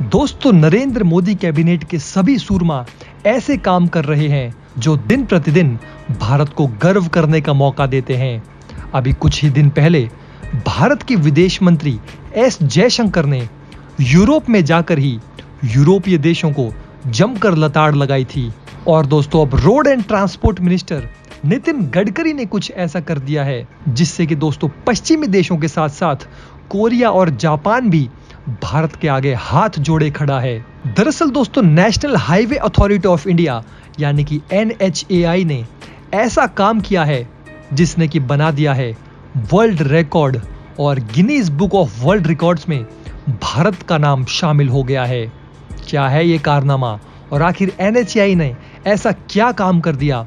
दोस्तों, नरेंद्र मोदी कैबिनेट के सभी सूरमा ऐसे काम कर रहे हैं जो दिन प्रतिदिन भारत को गर्व करने का मौका देते हैं। अभी कुछ ही दिन पहले भारत के विदेश मंत्री एस जयशंकर ने यूरोप में जाकर ही यूरोपीय देशों को जमकर लताड़ लगाई थी। और दोस्तों, अब road and transport minister Nitin Gadkari ने कुछ ऐसा कर दिया है जिससे कि दोस्तों पश्चिमी देशों के साथ साथ कोरिया और जापान भी भारत के आगे हाथ जोड़े खड़ा है। दरअसल दोस्तों, national highway authority of India यानी कि NHAI ने ऐसा काम किया है जिसने कि बना दिया है वर्ल्ड रिकॉर्ड, और Guinness book of world records में भारत का नाम शामिल हो गया है। क्या है ये कारनामा और आखिर NHAI ने ऐसा क्या काम कर दिया,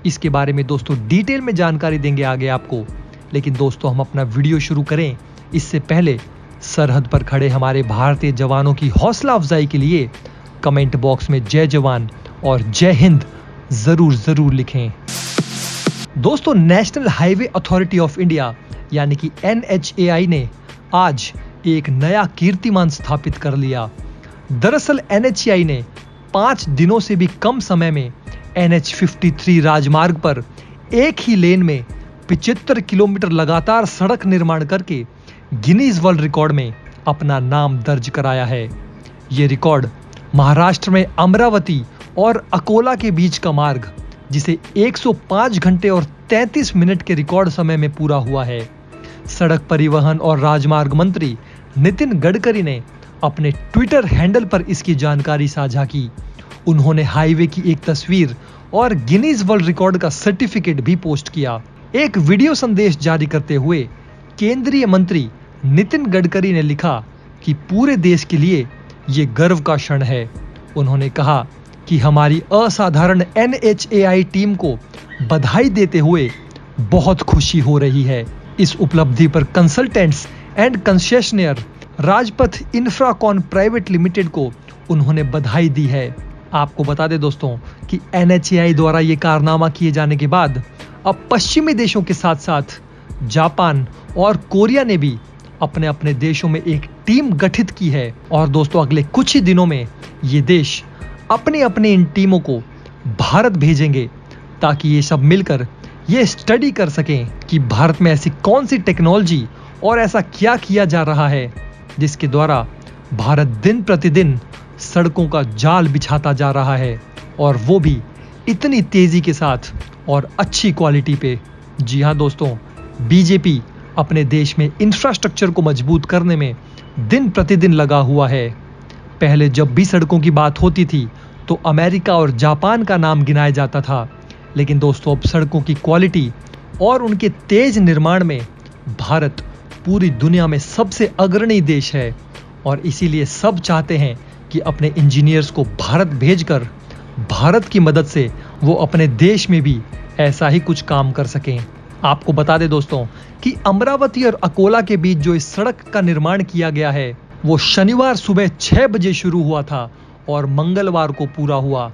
इसके बारे में दोस्तों डिटेल में जानकारी देंगे आगे आपको। लेकिन दोस्तों, हम अपना वीडियो शुरू करें इससे पहले सरहद पर खड़े हमारे भारतीय जवानों की हौसला अफजाई के लिए कमेंट बॉक्स में जय जवान और जय हिंद जरूर लिखें। दोस्तों, national highway authority of India यानी कि NHAI ने आज एक नया कीर्तिमान स्थापित कर लिया। दरअसल NHAI ने 5 दिनों से भी कम समय में NH53 राजमार्ग पर एक ही लेन में 75 किलोमीटर लगातार सड़क निर्माण करके गिनीज वर्ल्ड रिकॉर्ड में अपना नाम दर्ज कराया है। ये रिकॉर्ड महाराष्ट्र में अमरावती और अकोला के बीच का मार्ग, जिसे 105 घंटे और 33 मिनट के रिकॉर्ड समय में पूरा हुआ है। सड़क परिवहन और राजमार्ग मंत्री नितिन गडकरी ने अपने ट्विटर हैंडल पर इसकी जानकारी साझा की। उन्होंने हाईवे की एक तस्वीर और गिनीज वर्ल्ड रिकॉर्ड का सर्टिफिकेट भी पोस्ट किया। एक वीडियो संदेश जारी करते हुए केंद्रीय मंत्री नितिन गडकरी ने लिखा कि पूरे देश के लिए ये गर्व का क्षण है। उन्होंने कहा कि हमारी असाधारण NHAI टीम को बधाई देते हुए बहुत खुशी हो रही है। इस उपलब्धि पर consultants and concessionaire Rajpath Infracon private limited को उन्होंने बधाई दी है। आपको बता दें दोस्तों कि NHAI द्वारा ये कारनामा किए जाने के बाद अब पश्चिमी देशों के साथ साथ जापान और कोरिया ने भी अपने अपने देशों में एक टीम गठित की है। और दोस्तों, अगले कुछ ही दिनों में ये देश अपने अपने इन टीमों को भारत भेजेंगे ताकि ये सब मिलकर ये स्टडी कर सकें कि भारत में ऐसी कौन सी टेक्नोलॉजी और ऐसा क्या किया जा रहा है जिसके द्वारा भारत दिन प्रतिदिन सड़कों का जाल बिछाता जा रहा है, और वो भी इतनी तेजी के साथ और अच्छी क्वालिटी पे। जी हाँ दोस्तों, बीजेपी अपने देश में इंफ्रास्ट्रक्चर को मजबूत करने में दिन प्रतिदिन लगा हुआ है। पहले जब भी सड़कों की बात होती थी तो अमेरिका और जापान का नाम गिनाया जाता था, लेकिन दोस्तों अब सड़कों की क्वालिटी और उनके तेज निर्माण में भारत पूरी दुनिया में सबसे अग्रणी देश है। और इसीलिए सब चाहते हैं कि अपने इंजीनियर्स को भारत भेजकर भारत की मदद से वो अपने देश में भी ऐसा ही कुछ काम कर सकें। आपको बता दें दोस्तों कि अमरावती और अकोला के बीच जो इस सड़क का निर्माण किया गया है वो शनिवार सुबह 6 बजे शुरू हुआ था और मंगलवार को पूरा हुआ।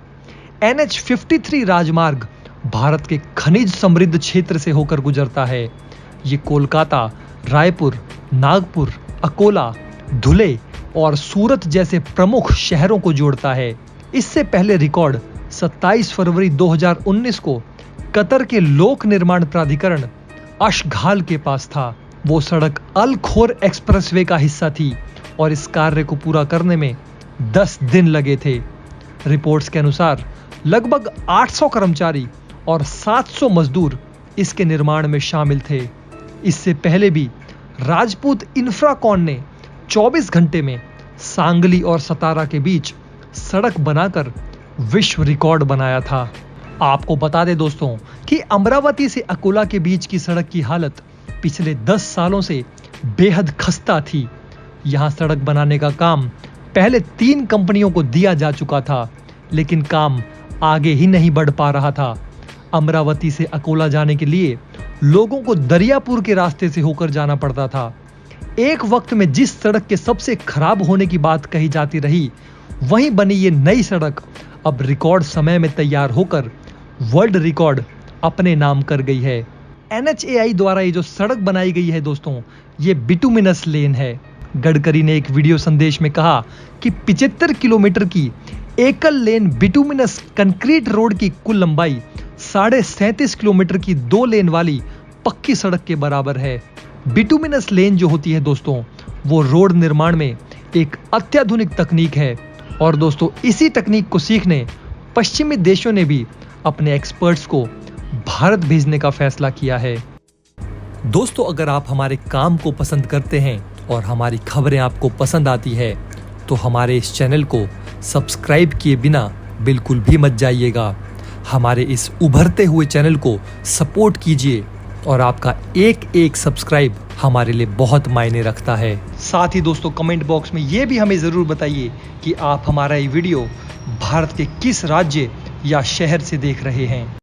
NH53 राजमार्ग भारत के खनिज समृद्ध क्षेत्र से होकर गुजरता है। ये कोलकाता, रायपुर, नागपुर, अकोला, धुले और सूरत जैसे प्रमुख शहरों को जोड़ता है। इससे पहले रिकॉर्ड 27 फरवरी 2019 को कतर के लोक निर्माण प्राधिकरण अशघाल के पास था। वो सड़क अल खोर एक्सप्रेसवे का हिस्सा थी और इस कार्य को पूरा करने में 10 दिन लगे थे। रिपोर्ट्स के अनुसार लगभग 800 कर्मचारी और 700 मजदूर इसके निर्माण में शामिल थे। इससे पहले भी राजपूत इंफ्राकॉन ने 24 घंटे में सांगली और सतारा के बीच सड़क बनाकर विश्व रिकॉर्ड बनाया था। आपको बता दें दोस्तों कि अमरावती से अकोला के बीच की सड़क की हालत पिछले 10 सालों से बेहद खस्ता थी। यहां सड़क बनाने का काम पहले 3 कंपनियों को दिया जा चुका था, लेकिन काम आगे ही नहीं बढ़ पा रहा था। अमरावती से अकोला जाने के लिए लोगों को दरियापुर के रास्ते से होकर जाना पड़ता था। एक वक्त में जिस सड़क के सबसे खराब होने की बात कही जाती रही, वहीं बनी ये नई सड़क अब रिकॉर्ड समय में तैयार होकर वर्ल्ड रिकॉर्ड अपने नाम कर गई है। NHAI द्वारा ये जो सड़क बनाई गई है दोस्तों, ये बिटुमिनस लेन है। गडकरी ने एक वीडियो संदेश में कहा कि 75 किलोमीटर की एकल लेन बिटुमिनस कंक्रीट रोड की कुल लंबाई 37.5 किलोमीटर की 2 लेन वाली पक्की सड़क के बराबर है। बिटुमिनस लेन जो होती है दोस्तों, वो रोड निर्माण में एक अत्याधुनिक तकनीक है और दोस्तों इसी तकनीक को सीखने पश्चिमी देशों ने भी अपने एक्सपर्ट्स को भारत भेजने का फैसला किया है। दोस्तों अगर आप हमारे काम को पसंद करते हैं और हमारी खबरें आपको पसंद आती है तो हमारे इस चैनल को सब्सक्राइब किए बिना बिल्कुल भी मत जाइएगा। हमारे इस उभरते हुए चैनल को सपोर्ट कीजिए और आपका एक सब्सक्राइब हमारे लिए बहुत मायने रखता है। साथ ही दोस्तों कमेंट बॉक्स में ये भी हमें ज़रूर बताइए कि आप हमारा ये वीडियो भारत के किस राज्य या शहर से देख रहे हैं।